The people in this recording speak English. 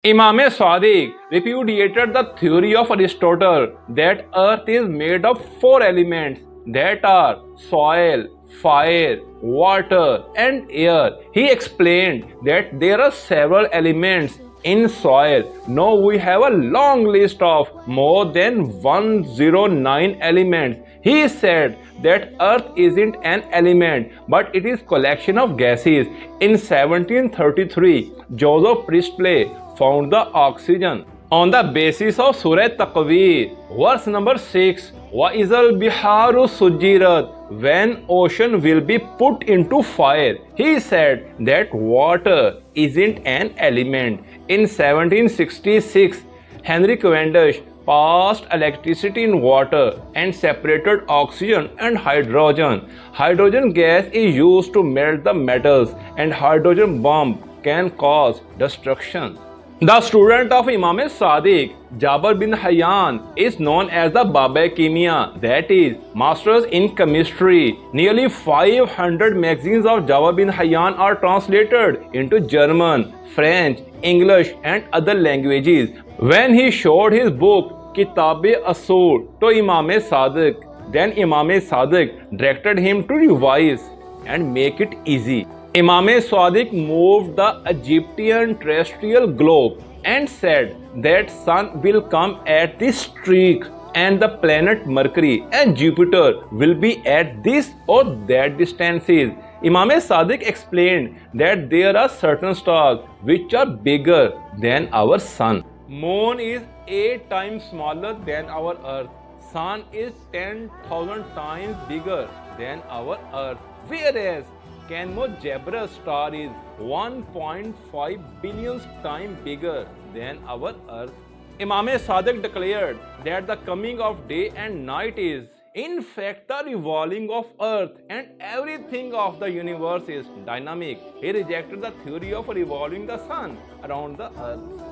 Imam Sadiq repudiated the theory of Aristotle that earth is made of four elements that are soil, fire, water, and air. He explained that there are several elements in soil. Now we have a long list of more than 109 elements. He said that earth isn't an element but it is collection of gases. In 1733, Joseph Priestley found the oxygen on the basis of Surah Taqweer, verse number 6. وَإِذَا الْبِحَارُ سُجِّرَتْ, when ocean will be put into fire. He said that water isn't an element. In 1766, Henry Cavendish passed electricity in water and separated oxygen and hydrogen. Hydrogen gas is used to melt the metals, and hydrogen bomb can cause destruction. The student of Imam Sadiq, Jabir bin Hayyan, is known as the Baba-e-Kimia, that is, Masters in Chemistry. Nearly 500 magazines of Jabir bin Hayyan are translated into German, French, English, and other languages. When he showed his book Kitab-e-Usul to Imam Sadiq, then Imam Sadiq directed him to revise and make it easy. Imam Sadiq moved the Egyptian terrestrial globe and said that sun will come at this streak and the planet Mercury and Jupiter will be at this or that distances. Imam Sadiq explained that there are certain stars which are bigger than our sun. Moon is 8 times smaller than our earth. Sun is 10,000 times bigger than our earth. Whereas Canmojebra star is 1.5 billion times bigger than our earth. Imam Sadiq declared that the coming of day and night is in fact the revolving of earth, and everything of the universe is dynamic. He rejected the theory of revolving the sun around the earth.